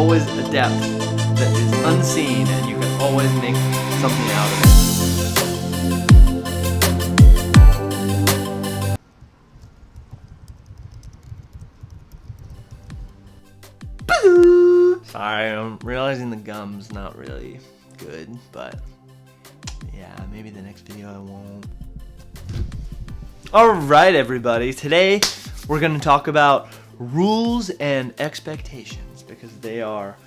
always a depth that is unseen, and you can always make something out of it. Sorry, I'm realizing the gum's not really good, but yeah, maybe the next video I won't. Alright everybody, today we're going to talk about rules and expectations, because they are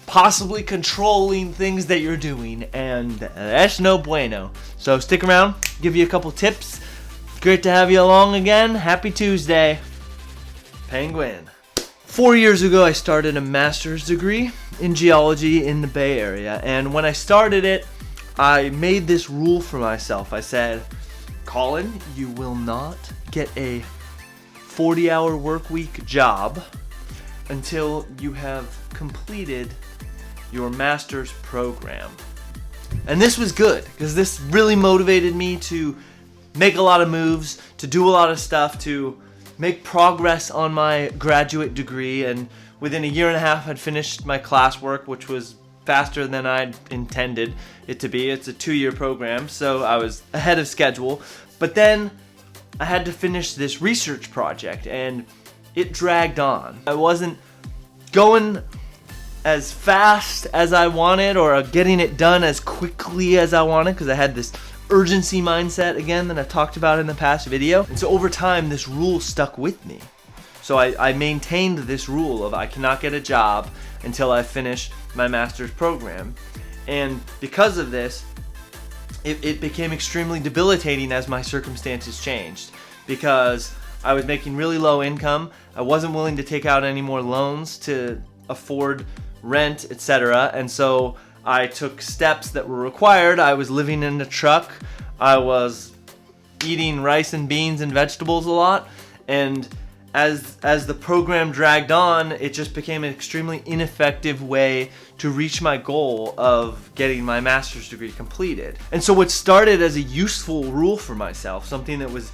possibly controlling things that you're doing, and that's no bueno. So stick around, give you a couple tips. Great to have you along again. Happy Tuesday. Penguin. 4 years ago, I started a master's degree in geology in the Bay Area, and when I started it, I made this rule for myself. I said, Colin, you will not get a 40-hour work week job until you have completed your master's program. And this was good, because this really motivated me to make a lot of moves, to do a lot of stuff, to make progress on my graduate degree, and within a year and a half I'd finished my classwork, which was faster than I'd intended it to be. It's a 2-year program, so I was ahead of schedule. But then I had to finish this research project, and it dragged on. I wasn't going as fast as I wanted, or getting it done as quickly as I wanted, because I had this urgency mindset again that I've talked about in the past video. And so over time, this rule stuck with me. So I maintained this rule of I cannot get a job until I finish my master's program. And because of this, it became extremely debilitating as my circumstances changed, because I was making really low income. I wasn't willing to take out any more loans to afford rent, etc. And so I took steps that were required. I was living in a truck. I was eating rice and beans and vegetables a lot. And as the program dragged on, it just became an extremely ineffective way to reach my goal of getting my master's degree completed. And so what started as a useful rule for myself, something that was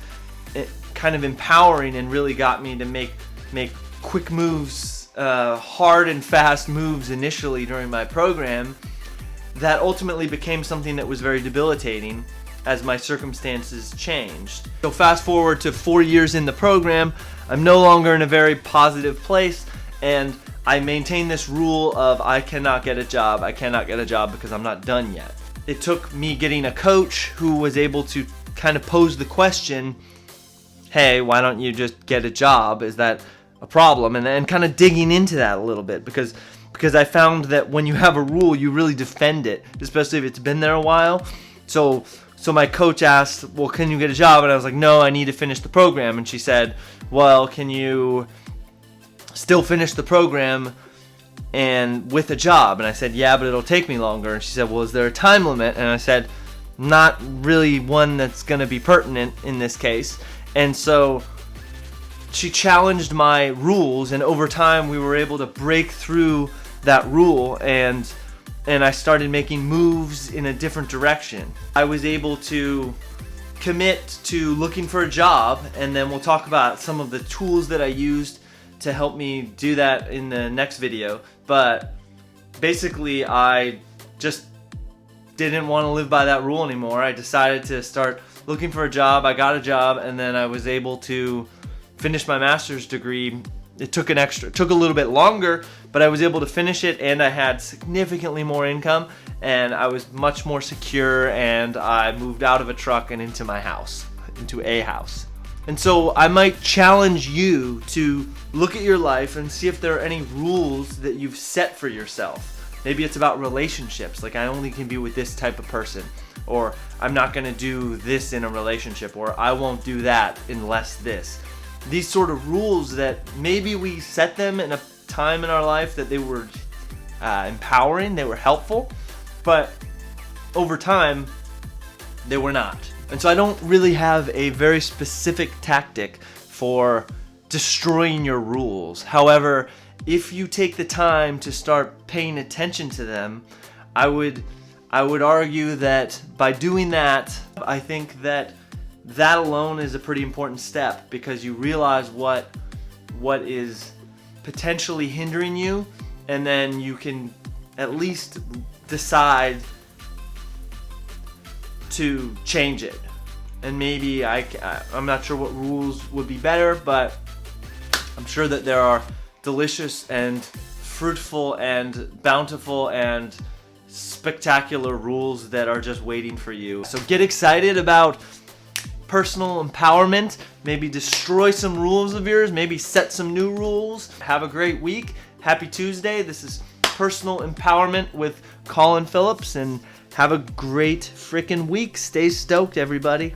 kind of empowering and really got me to make quick moves, hard and fast moves initially during my program, that ultimately became something that was very debilitating as my circumstances changed. So fast forward to 4 years in the program, I'm no longer in a very positive place, and I maintain this rule of I cannot get a job because I'm not done yet. It took me getting a coach who was able to kind of pose the question, hey, why don't you just get a job? Is that a problem? And kind of digging into that a little bit, because I found that when you have a rule, you really defend it, especially if it's been there a while. So my coach asked, well, can you get a job? And I was like, no, I need to finish the program. And she said, well, can you still finish the program and with a job? And I said, yeah, but it'll take me longer. And she said, well, is there a time limit? And I said, not really one that's going to be pertinent in this case. And so she challenged my rules, and over time we were able to break through that rule, and I started making moves in a different direction. I was able to commit to looking for a job, and then we'll talk about some of the tools that I used to help me do that in the next video. But basically, I just didn't want to live by that rule anymore. I decided to start looking for a job. I got a job, and then I was able to finish my master's degree. It took a little bit longer, but I was able to finish it, and I had significantly more income, and I was much more secure, and I moved out of a truck and into my house, into a house. And so I might challenge you to look at your life and see if there are any rules that you've set for yourself. Maybe it's about relationships, like I only can be with this type of person, or I'm not gonna do this in a relationship, or I won't do that unless this. These sort of rules that maybe we set them in a time in our life that they were empowering, they were helpful, but over time, they were not. And so I don't really have a very specific tactic for destroying your rules. However, if you take the time to start paying attention to them, I would argue that by doing that, I think that alone is a pretty important step, because you realize what is potentially hindering you, and then you can at least decide to change it. And maybe I'm not sure what rules would be better, but I'm sure that there are delicious and fruitful and bountiful and spectacular rules that are just waiting for you. So get excited about personal empowerment. Maybe destroy some rules of yours, maybe set some new rules. Have a great week. Happy Tuesday. This is Personal Empowerment with Colin Phillips, and have a great freaking week. Stay stoked, everybody.